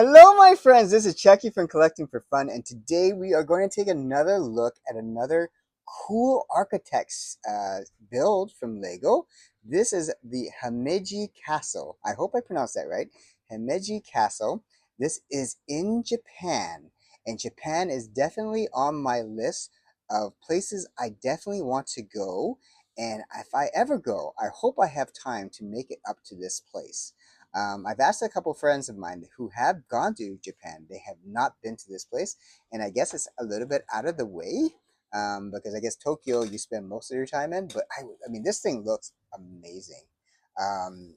Hello, my friends. This is Chucky from Collecting for Fun, and today we are going to take another look at another cool architect's build from Lego. This is the Himeji Castle. I hope I pronounced that right. Himeji Castle. This is in Japan, and Japan is definitely on my list of places I definitely want to go. And if I ever go, I hope I have time to make it up to this place. I've asked a couple friends of mine who have gone to Japan. They have not been to this place, and I guess it's a little bit out of the way because I guess Tokyo you spend most of your time in. But I mean, this thing looks amazing.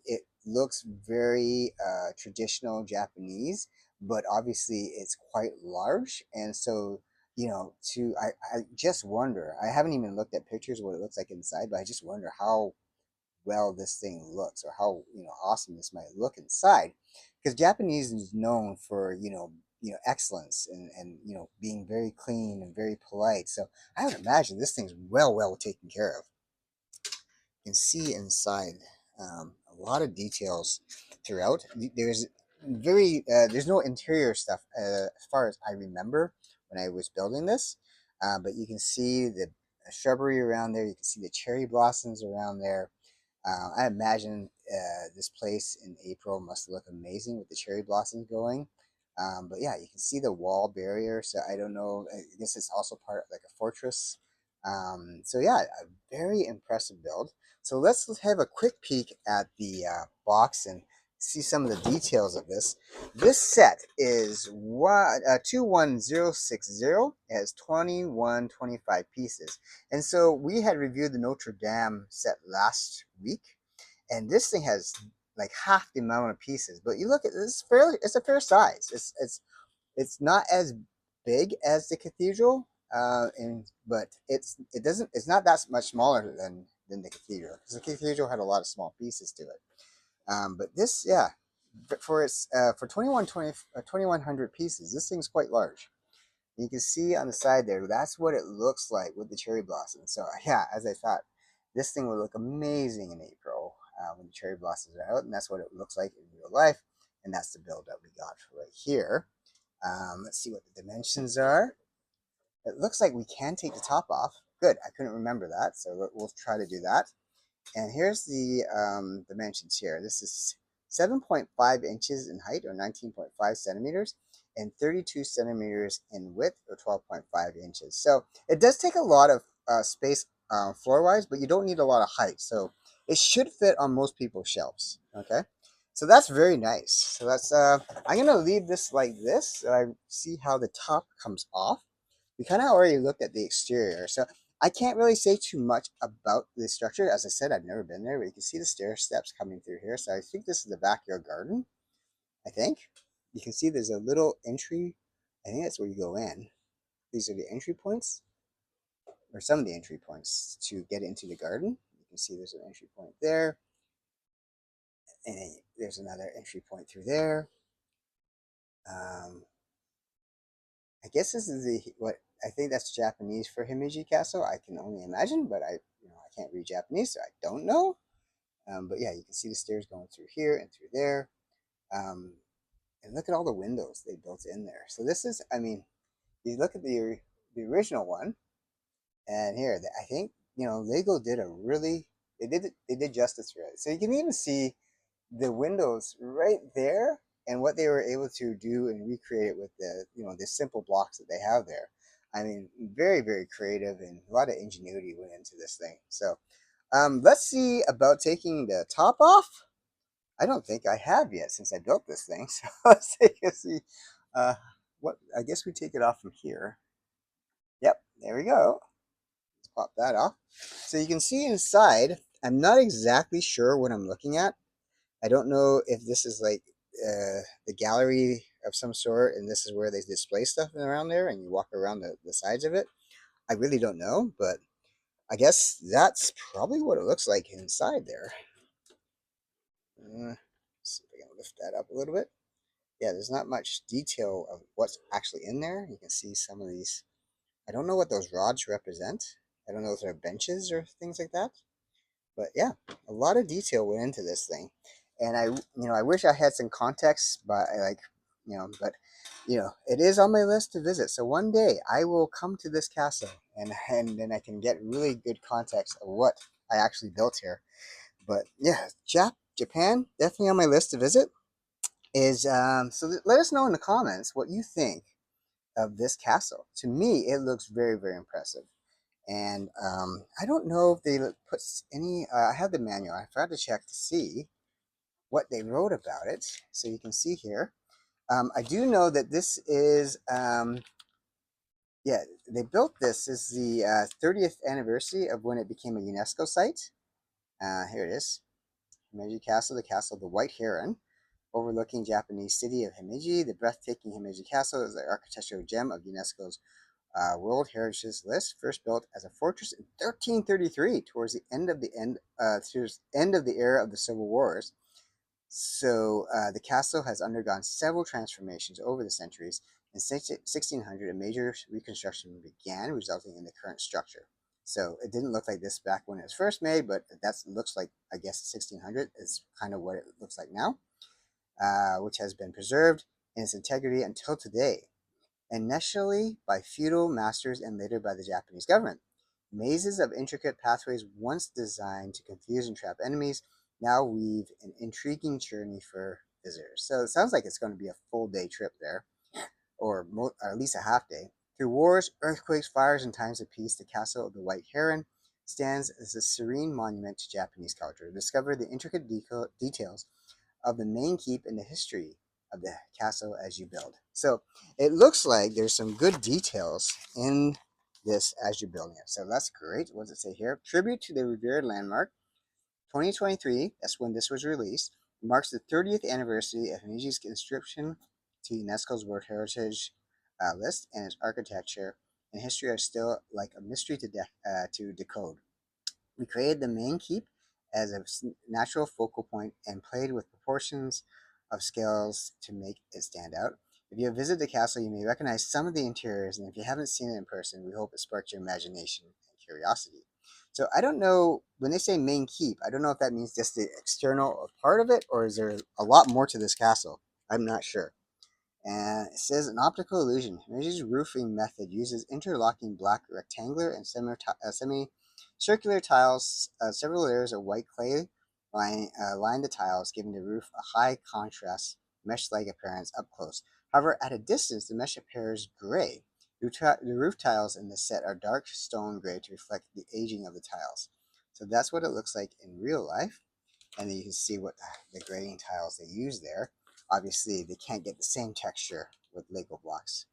It looks very traditional Japanese, but obviously it's quite large, and so I just wonder. I haven't even looked at pictures of what it looks like inside, but I just wonder how well this thing looks or how awesome this might look inside, because Japanese is known for excellence and being very clean and very polite. So I would imagine this thing's well taken care of. You can see inside a lot of details throughout. There's no interior stuff as far as I remember when I was building this, but you can see the shrubbery around there. You can see the cherry blossoms around there. I imagine this place in April must look amazing with the cherry blossoms going. But yeah, you can see the wall barrier. So I don't know. I guess it's also part of like a fortress. So yeah, a very impressive build. So let's have a quick peek at the box and see some of the details of this. This set is 21060. It has 2125 pieces. And so we had reviewed the Notre Dame set last week, and this thing has like half the amount of pieces. But you look at this, it's a fair size. It's not as big as the cathedral, but it's not that much smaller than the cathedral, because the cathedral had a lot of small pieces to it. But this, yeah, for its for 2100 pieces, this thing's quite large. You can see on the side there, that's what it looks like with the cherry blossoms. So yeah, as I thought, this thing would look amazing in April when the cherry blossoms are out, and that's what it looks like in real life. And that's the build that we got right here. Let's see what the dimensions are. It looks like we can take the top off. Good, I couldn't remember that, so we'll try to do that. And here's the dimensions here. This is 7.5 inches in height, or 19.5 centimeters, and 32 centimeters in width, or 12.5 inches. So it does take a lot of space floor-wise, but you don't need a lot of height. So it should fit on most people's shelves. Okay, so that's very nice. So I'm gonna leave this like this, so I see how the top comes off. We kind of already looked at the exterior, so I can't really say too much about the structure. As I said, I've never been there, but you can see the stair steps coming through here. So I think this is the backyard garden. I think you can see there's a little entry. I think that's where you go in. These are the entry points, or some of the entry points to get into the garden. You can see there's an entry point there, and there's another entry point through there. Um, I guess this is the what I think that's Japanese for Himeji Castle. I can only imagine, but I can't read Japanese, so I don't know. But yeah, you can see the stairs going through here and through there. Um, and look at all the windows they built in there. So this is, I mean, you look at the original one, and here I think Lego did a really they did justice for it. So you can even see the windows right there and what they were able to do and recreate it with the simple blocks that they have there. I mean, very creative, and a lot of ingenuity went into this thing. So let's see about taking the top off. I don't think I have yet since I built this thing. So let's take a see. What I guess we take it off from here. Yep, there we go. Let's pop that off. So you can see inside. I'm not exactly sure what I'm looking at. I don't know if this is like the gallery of some sort, and this is where they display stuff around there, and you walk around the sides of it. I really don't know, but I guess that's probably what it looks like inside there. See if I can lift that up a little bit. Yeah, there's not much detail of what's actually in there. You can see some of these. I don't know what those rods represent. I don't know if they're benches or things like that. But yeah, a lot of detail went into this thing, and I wish I had some context, but But it is on my list to visit. So one day I will come to this castle, and then I can get really good context of what I actually built here. But yeah, Japan definitely on my list to visit. Is let us know in the comments what you think of this castle. To me, it looks very, very impressive. And I don't know if they put any. I have the manual. I forgot to check to see what they wrote about it. So you can see here. I do know that this is. Yeah, they built this. This is the 30th anniversary of when it became a UNESCO site. Here it is. Himeji Castle, the Castle of the White Heron, overlooking Japanese city of Himeji. The breathtaking Himeji Castle is the architectural gem of UNESCO's World Heritage List, first built as a fortress in 1333, towards the end of the era of the Civil Wars. So the castle has undergone several transformations over the centuries. In 1600, a major reconstruction began, resulting in the current structure. So it didn't look like this back when it was first made, but that looks like, I guess, 1600 is kind of what it looks like now, which has been preserved in its integrity until today, initially by feudal masters and later by the Japanese government. Mazes of intricate pathways, once designed to confuse and trap enemies, now weave an intriguing journey for visitors. So it sounds like it's going to be a full day trip there, or at least a half day. Through wars, earthquakes, fires, and times of peace, the Castle of the White Heron stands as a serene monument to Japanese culture. Discover the intricate details of the main keep and the history of the castle as you build. So it looks like there's some good details in this as you're building it. So that's great. What does it say here? Tribute to the revered landmark. 2023, that's when this was released, marks the 30th anniversary of Himeji's inscription to UNESCO's World Heritage List, and its architecture and history are still like a mystery to decode. We created the main keep as a natural focal point and played with proportions of scales to make it stand out. If you have visited the castle, you may recognize some of the interiors, and if you haven't seen it in person, we hope it sparks your imagination and curiosity. So I don't know, when they say main keep, I don't know if that means just the external part of it, or is there a lot more to this castle? I'm not sure. And it says an optical illusion. Himeji's roofing method uses interlocking black rectangular and semicircular tiles. Several layers of white clay line the tiles, giving the roof a high contrast, mesh-like appearance up close. However, at a distance, the mesh appears gray. The roof tiles in the set are dark stone gray to reflect the aging of the tiles. So that's what it looks like in real life. And then you can see what the grading tiles they use there. Obviously, they can't get the same texture with Lego blocks.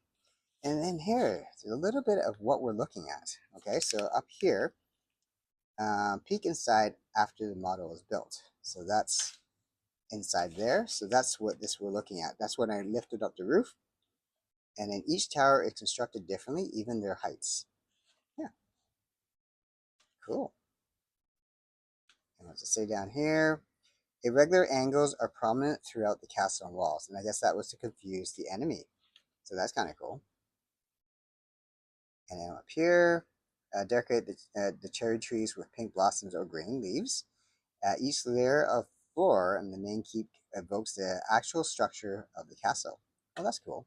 And then here, there's a little bit of what we're looking at. Okay, so up here, peek inside after the model is built. So that's inside there. So that's what this we're looking at. That's when I lifted up the roof. And then each tower is constructed differently, even their heights. Yeah, cool. And what's it say down here? Irregular angles are prominent throughout the castle walls, and I guess that was to confuse the enemy. So that's kind of cool. And then up here, decorate the cherry trees with pink blossoms or green leaves. Each layer of floor and the main keep evokes the actual structure of the castle. Oh, that's cool.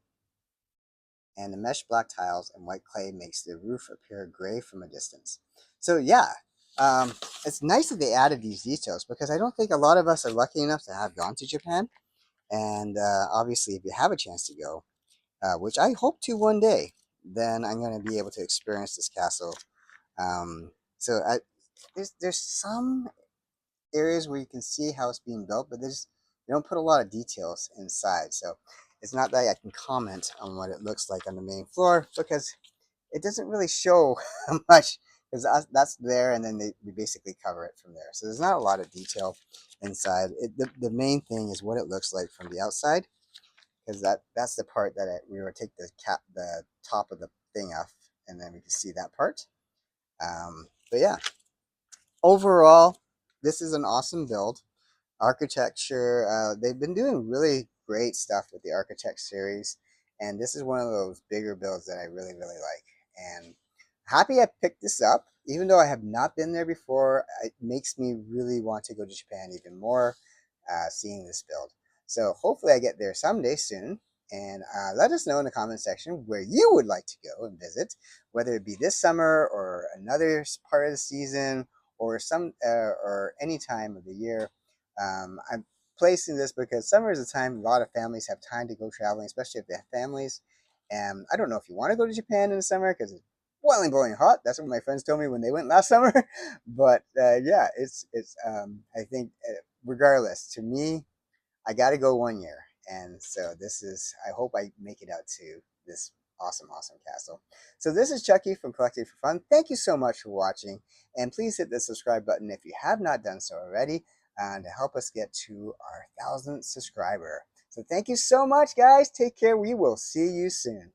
And the mesh black tiles and white clay makes the roof appear gray from a distance. So yeah, it's nice that they added these details, because I don't think a lot of us are lucky enough to have gone to Japan. And obviously, if you have a chance to go, which I hope to one day, then I'm going to be able to experience this castle. So there's some areas where you can see how it's being built, but they don't put a lot of details inside. So it's not that I can comment on what it looks like on the main floor, because it doesn't really show much, because that's there, and then we basically cover it from there. So there's not a lot of detail inside. The main thing is what it looks like from the outside, because that's the part that we would take the top of the thing off, and then we can see that part. But yeah, overall, this is an awesome build. Architecture, they've been doing really great stuff with the Architect series, and this is one of those bigger builds that I really, really like. And happy I picked this up, even though I have not been there before. It makes me really want to go to Japan even more, seeing this build. So hopefully I get there someday soon. and let us know in the comment section where you would like to go and visit, whether it be this summer or another part of the season or or any time of the year. I'm placing this because summer is a time a lot of families have time to go traveling, especially if they have families. And I don't know if you want to go to Japan in the summer because it's boiling hot. That's what my friends told me when they went last summer. But yeah, it's I think regardless, to me, I got to go 1 year, and so this is. I hope I make it out to this awesome castle. So this is Chucky from Collecting for Fun. Thank you so much for watching, and please hit the subscribe button if you have not done so already, and to help us get to our 1,000th subscriber. So thank you so much, guys. Take care. We will see you soon.